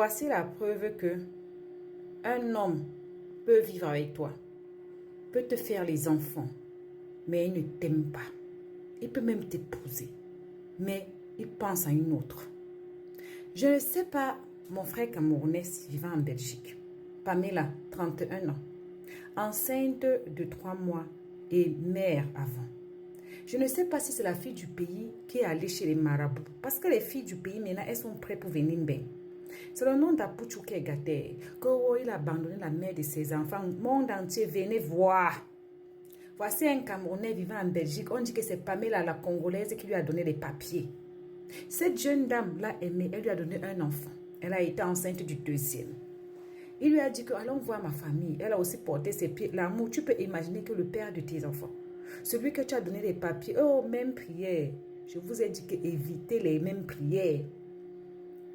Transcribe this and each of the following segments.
Voici la preuve que un homme peut vivre avec toi, peut te faire les enfants, mais il ne t'aime pas. Il peut même t'épouser, mais il pense à une autre. Je ne sais pas, mon frère camerounais vivant en Belgique, Pamela, 31 ans, enceinte de 3 mois et mère avant. Je ne sais pas si c'est la fille du pays qui est allée chez les marabouts, parce que les filles du pays, maintenant, elles sont prêtes pour venir bien. C'est le nom d'Apouchou qui est gâté, qu'il a abandonné la mère de ses enfants. Le monde entier, venez voir. Voici un Camerounais vivant en Belgique. On dit que c'est Pamela, la Congolaise, qui lui a donné les papiers. Cette jeune dame l'a aimé, elle lui a donné un enfant. Elle a été enceinte du deuxième. Il lui a dit que allons voir ma famille. Elle a aussi porté ses pieds. L'amour, tu peux imaginer que le père de tes enfants, celui que tu as donné les papiers, oh, même prière. Je vous ai dit que évitez les mêmes prières.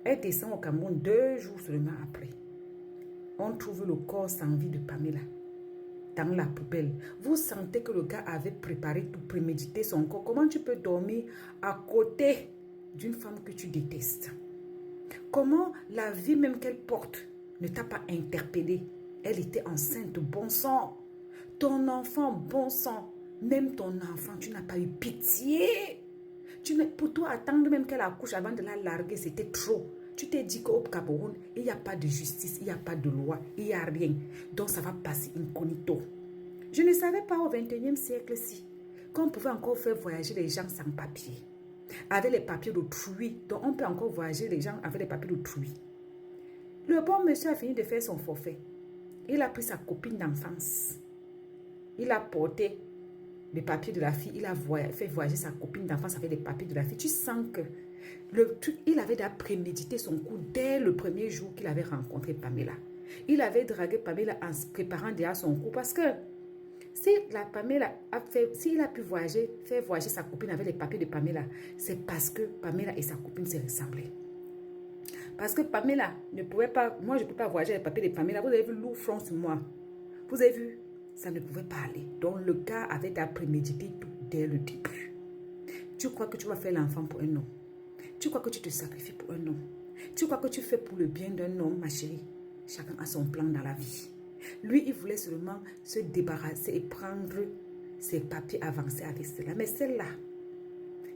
Elle descend au Cameroun 2 jours seulement après. On trouve le corps sans vie de Pamela dans la poubelle. Vous sentez que le gars avait préparé tout, prémédité son corps. Comment tu peux dormir à côté d'une femme que tu détestes? Comment la vie même qu'elle porte ne t'a pas interpellé? Elle était enceinte, bon sang. Ton enfant, bon sang. Même ton enfant, tu n'as pas eu pitié. Pour toi, attendre même qu'elle accouche avant de la larguer, c'était trop. Tu t'es dit qu'au Cameroun, il n'y a pas de justice, il n'y a pas de loi, il n'y a rien. Donc ça va passer incognito. Je ne savais pas au 21e siècle-ci qu'on pouvait encore faire voyager les gens sans papier. Avec les papiers d'autrui. Donc on peut encore voyager les gens avec les papiers d'autrui. Le bon monsieur a fini de faire son forfait. Il a pris sa copine d'enfance. Il a porté les papiers de la fille. Il a fait voyager sa copine d'enfance avec les papiers de la fille. Tu sens que il avait déjà prémédité son coup dès le premier jour qu'il avait rencontré Pamela. Il avait dragué Pamela en se préparant déjà son coup parce que si s'il a pu faire voyager sa copine avec les papiers de Pamela, c'est parce que Pamela et sa copine se ressemblaient. Parce que Pamela ne pouvait pas, moi je ne peux pas voyager avec les papiers de Pamela. Vous avez vu lourd front sur moi. Vous avez vu, ça ne pouvait pas aller. Donc le gars avait déjà prémédité tout dès le début. Tu crois que tu vas faire l'enfant pour un homme? Tu crois que tu te sacrifies pour un homme? Tu crois que tu fais pour le bien d'un homme, ma chérie? Chacun a son plan dans la vie. Lui, il voulait seulement se débarrasser et prendre ses papiers avancés avec cela. Mais celle-là,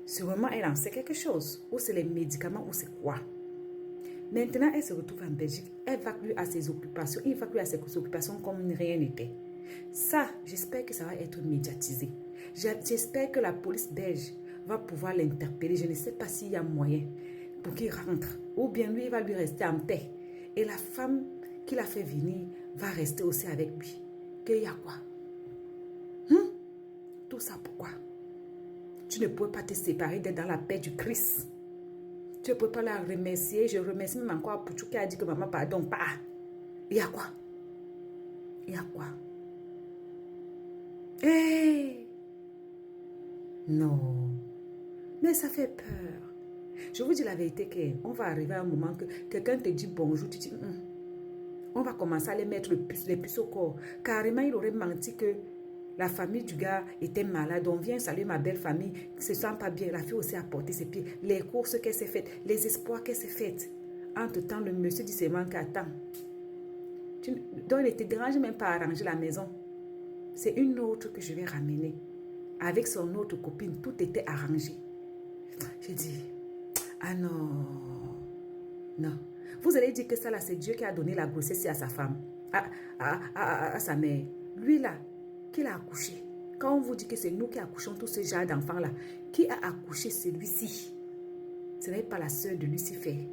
sûrement, elle en sait quelque chose. Ou c'est les médicaments, ou c'est quoi. Maintenant, elle se retrouve en Belgique. Elle va plus à ses occupations. Il va plus à ses occupations comme rien n'était. Ça, j'espère que ça va être médiatisé. J'espère que la police belge va pouvoir l'interpeller. Je ne sais pas s'il y a moyen pour qu'il rentre. Ou bien lui, il va lui rester en paix. Et la femme qui l'a fait venir va rester aussi avec lui. Qu'il y a quoi? Tout ça pourquoi? Tu ne peux pas te séparer d'être dans la paix du Christ. Tu ne peux pas la remercier. Je remercie même encore Pouchou qui a dit que maman pardon pas. Il y a quoi? Il y a quoi? Hey! Non. Mais ça fait peur. Je vous dis la vérité qu'on va arriver à un moment que quelqu'un te dit bonjour, tu dis on va commencer à les mettre les puces au corps. Carrément, il aurait menti que la famille du gars était malade. On vient saluer ma belle famille, qui se sent pas bien. La fille aussi a porté ses pieds. Les courses qu'elle s'est faites, les espoirs qu'elle s'est faites. Entre-temps, le monsieur dit seulement qu'attends. Donc, il ne te dérange même pas à arranger la maison. C'est une autre que je vais ramener. Avec son autre copine, tout était arrangé. J'ai dit, ah non, non. Vous allez dire que ça là, c'est Dieu qui a donné la grossesse à sa femme, à sa mère. Lui là, qui l'a accouché. Quand on vous dit que c'est nous qui accouchons tous ces genres d'enfants là, qui a accouché celui-ci? Ce n'est pas la soeur de Lucifer.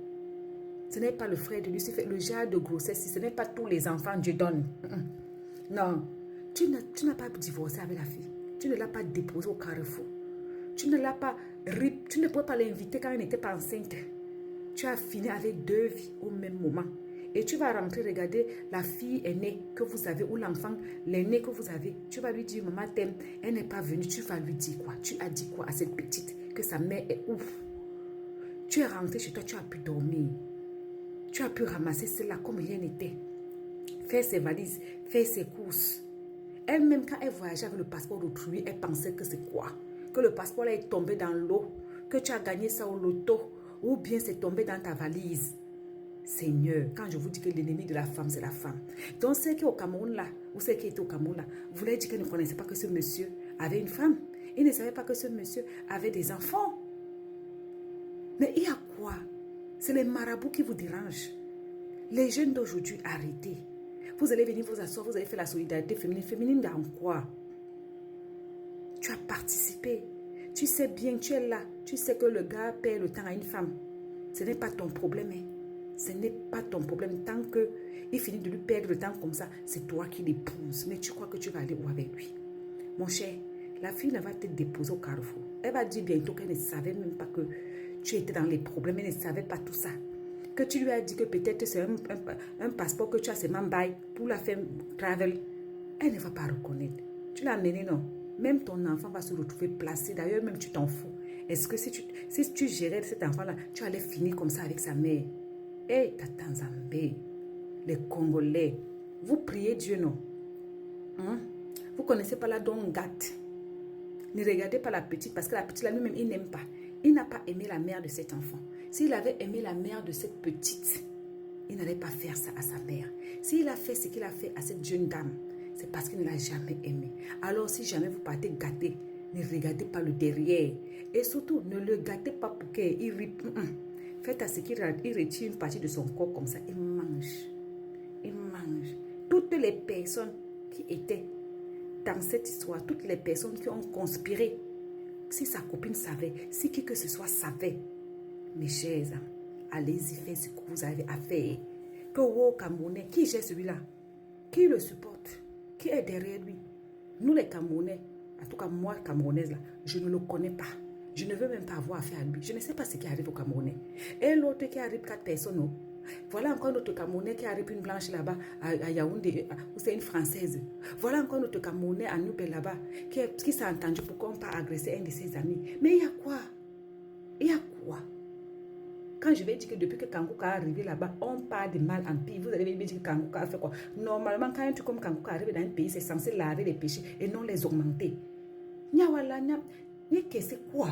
Ce n'est pas le frère de Lucifer. Le genre de grossesse, ce n'est pas tous les enfants Dieu donne. Non. Tu n'as pas divorcé avec la fille. Tu ne l'as pas déposée au carrefour. Tu ne l'as pas... Tu ne peux pas l'inviter quand elle n'était pas enceinte. Tu as fini avec 2 vies au même moment. Et tu vas rentrer regarder la fille aînée que vous avez ou l'enfant, l'aîné que vous avez. Tu vas lui dire, maman t'aime, elle n'est pas venue. Tu vas lui dire quoi? Tu as dit quoi à cette petite? Que sa mère est ouf. Tu es rentré chez toi, tu as pu dormir. Tu as pu ramasser cela comme rien n'était. Faire ses valises, faire ses courses. Elle-même, quand elle voyageait avec le passeport d'autrui, elle pensait que c'est quoi? Que le passeport là est tombé dans l'eau, que tu as gagné ça au loto, ou bien c'est tombé dans ta valise. Seigneur, quand je vous dis que l'ennemi de la femme, c'est la femme. Donc, ceux qui sont au Cameroun là, ou ceux qui étaient au Cameroun là, voulaient dire qu'ils ne connaissaient pas que ce monsieur avait une femme. Ils ne savaient pas que ce monsieur avait des enfants. Mais il y a quoi? C'est les marabouts qui vous dérangent. Les jeunes d'aujourd'hui, arrêtez. Vous allez venir vous asseoir, vous allez faire la solidarité féminine. Féminine dans quoi? Tu as participé. Tu sais bien, tu es là. Tu sais que le gars perd le temps à une femme. Ce n'est pas ton problème. Hein. Ce n'est pas ton problème. Tant qu'il finit de lui perdre le temps comme ça, c'est toi qui l'épouse. Mais tu crois que tu vas aller où avec lui? Mon cher, la fille ne va te déposer au carrefour. Elle va dire bientôt qu'elle ne savait même pas que tu étais dans les problèmes. Elle ne savait pas tout ça. Que tu lui as dit que peut-être c'est un passeport que tu as seulement bail pour la faire travel. Elle ne va pas reconnaître. Tu l'as amené, non? Même ton enfant va se retrouver placé. D'ailleurs, même tu t'en fous. Est-ce que si tu gérais cet enfant-là, tu allais finir comme ça avec sa mère? Hey, Tata Nzambé, les Congolais, vous priez Dieu, non? Hein? Vous ne connaissez pas la Don Gat. Ne regardez pas la petite, parce que la petite, là, lui-même, il n'aime pas. Il n'a pas aimé la mère de cet enfant. S'il avait aimé la mère de cette petite, il n'allait pas faire ça à sa mère. S'il a fait ce qu'il a fait à cette jeune dame, c'est parce qu'il ne l'a jamais aimé. Alors, si jamais vous partez gâter, ne regardez pas le derrière. Et surtout, ne le gâtez pas pour qu'il ripe. Faites à ce qu'il retire une partie de son corps comme ça. Il mange. Il mange. Toutes les personnes qui étaient dans cette histoire, toutes les personnes qui ont conspiré, si sa copine savait, si qui que ce soit savait, mes chers amis, allez-y, faites ce que vous avez à faire. Que au Camerounais, qui gère celui-là? Qui le supporte? Qui est derrière lui? Nous les Camerounais, en tout cas moi Camerounaise là, je ne le connais pas. Je ne veux même pas avoir affaire à lui. Je ne sais pas ce qui arrive au Camerounais. Et l'autre qui arrive 4 personnes, oh. Voilà encore notre Camerounais qui arrive une blanche là-bas à Yaoundé, où c'est une Française. Voilà encore notre Camerounais à Nubé là-bas qui s'est entendu pourquoi on pas agresser un de ses amis. Mais il y a quoi? Il y a quoi? Quand je vais dire que depuis que Kangourka est arrivé là-bas, on parle de mal en pire, vous allez me dire que Kangourka a fait quoi? Normalement, quand un truc comme Kangourka arrive dans un pays, c'est censé laver les péchés et non les augmenter. C'est quoi?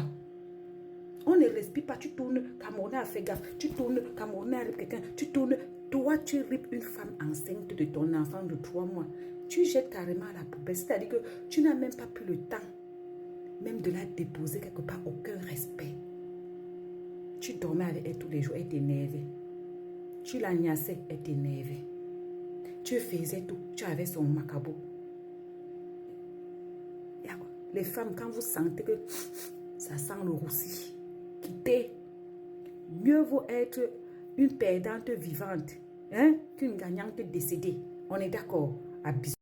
On ne respire pas, tu tournes, Camerounais a fait gaffe, tu tournes, Camerounais arrive quelqu'un, tu tournes, toi tu ripes une femme enceinte de ton enfant de 3 mois. Tu jettes carrément à la poubelle, c'est-à-dire que tu n'as même pas pris le temps, même de la déposer quelque part, aucun respect. Tu dormais avec elle tous les jours, elle t'énervait. Tu l'agnassais, elle t'énervait. Tu faisais tout, tu avais son macabo. Les femmes, quand vous sentez que ça sent le roussi, quittez. Mieux vaut être une perdante vivante, hein, qu'une gagnante décédée. On est d'accord? À bisous.